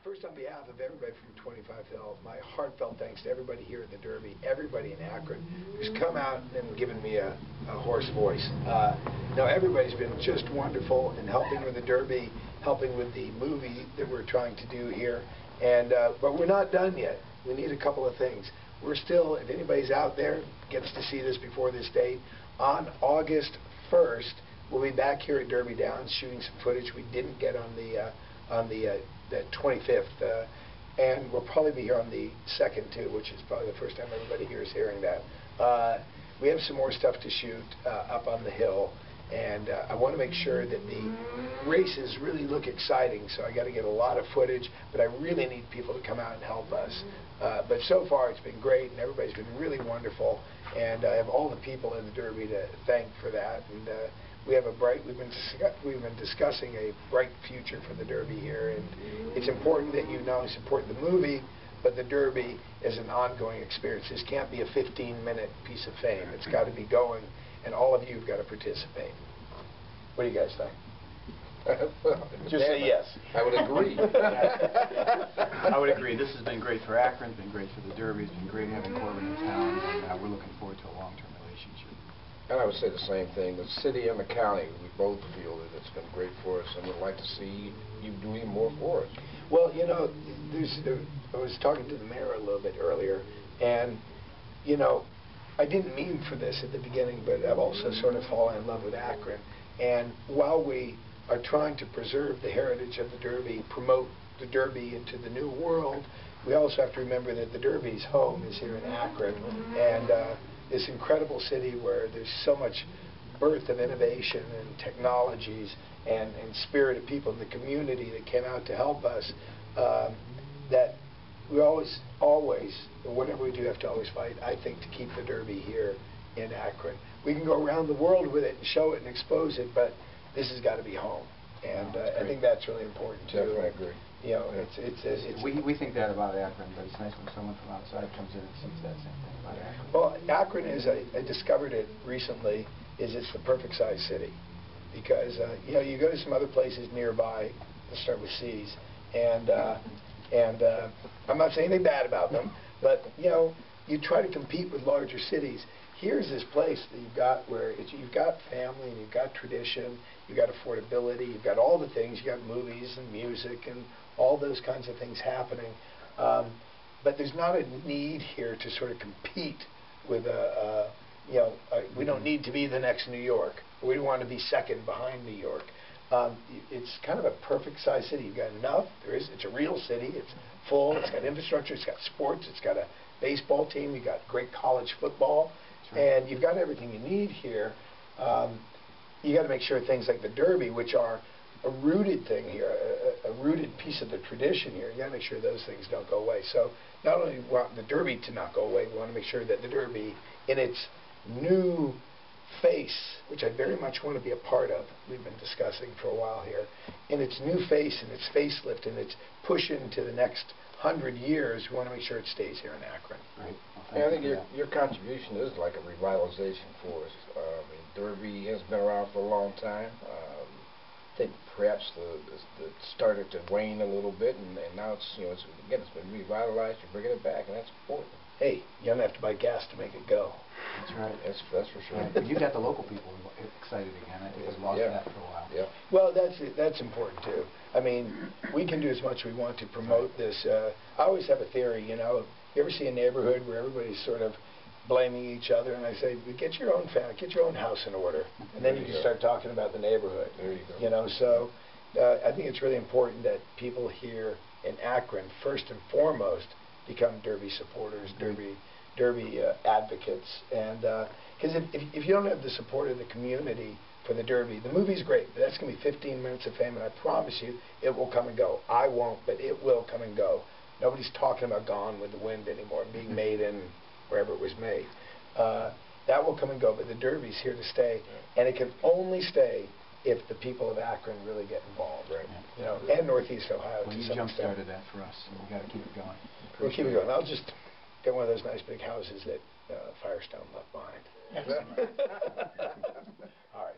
First, on behalf of everybody from 25 Hill, my heartfelt thanks to everybody here at the Derby, everybody in Akron who's come out and given me a hoarse voice. No, everybody's been just wonderful in helping with the Derby, helping with the movie that we're trying to do here. And but we're not done yet. We need a couple of things. We're still, if anybody's out there gets to see this before this date, on August 1st, we'll be back here at Derby Downs shooting some footage we didn't get on the 25th, and we'll probably be here on the 2nd too, which is probably the first time everybody here is hearing that. We have some more stuff to shoot up on the hill, and I want to make sure that the races really look exciting, so I got to get a lot of footage, but I really need people to come out and help us. But so far it's been great, and everybody's been really wonderful, and I have all the people in the Derby to thank for that. And we have a bright, we've been discussing a bright future for the Derby here, and it's important that you not only support the movie, but the Derby is an ongoing experience. This can't be a 15-minute piece of fame. It's got to be going, and all of you have got to participate. What do you guys think? Just say yes. I would agree. I would agree. This has been great for Akron. It's been great for the Derby. It's been great having Corbin in town, and we're looking forward to a long-term relationship. And I would say the same thing. The city and the county, we both feel that it's been great for us, and would like to see you do even more for us. Well, you know, I was talking to the mayor a little bit earlier, and, you know, I didn't mean for this at the beginning, but I've also sort of fallen in love with Akron. And while we are trying to preserve the heritage of the Derby, promote the Derby into the new world, we also have to remember that the Derby's home is here in Akron, and this incredible city where there's so much birth of innovation and technologies and spirit of people in the community that came out to help us, that we always, whatever we do, have to always fight, I think, to keep the Derby here in Akron. We can go around the world with it and show it and expose it, but this has got to be home. And I think that's really important, too. Definitely agree. You know, it's we think that about Akron, but it's nice when someone from outside comes in and sees that same thing about Akron. Well, Akron is, I discovered it recently, is it's the perfect size city. Because, you know, you go to some other places nearby, let's start with C's, and I'm not saying anything bad about them, but, you know, you try to compete with larger cities. Here's this place that you've got where you've got family and you've got tradition, you've got affordability, you've got all the things, you've got movies and music and all those kinds of things happening. But there's not a need here to sort of compete with we don't need to be the next New York. We don't want to be second behind New York. It's kind of a perfect size city. You've got enough. It's a real city. It's full. It's got infrastructure. It's got sports. It's got a baseball team. You've got great college football. And you've got everything you need here. You got to make sure things like the Derby, which are a rooted thing here, a rooted piece of the tradition here, you got to make sure those things don't go away. So not only do we want the Derby to not go away, we want to make sure that the Derby, in its new face, which I very much want to be a part of, we've been discussing for a while here, in its new face and its facelift and its push into the next 100 years, we want to make sure it stays here in Akron. Right. Well, I think your contribution is like a revitalization for us. Derby has been around for a long time. I think perhaps it started to wane a little bit, and now it's it's been revitalized. You're bringing it back, and that's important. Hey, you don't have to buy gas to make it go. That's right. That's for sure. Right. But you got the local people excited again. I think we've lost that for a while. Yeah. Well, that's important too. I mean, we can do as much as we want to promote this. I always have a theory, you know. You ever see a neighborhood where everybody's sort of blaming each other, and I say, get your own family, get your own house in order, and then you can start talking about the neighborhood. There you go. You know, so I think it's really important that people here in Akron, first and foremost, become Derby supporters, Derby advocates, and because if you don't have the support of the community for the Derby, the movie's great, but that's going to be 15 minutes of fame, and I promise you, it will come and go. I won't, but it will come and go. Nobody's talking about Gone with the Wind anymore, being made in wherever it was made. That will come and go, but the Derby's here to stay, and it can only stay if the people of Akron really get involved, right? You know, and Northeast Ohio. Well, you jump-started that for us, and we got to keep it going. We'll keep it going. I'll just get one of those nice big houses that Firestone left behind. All right.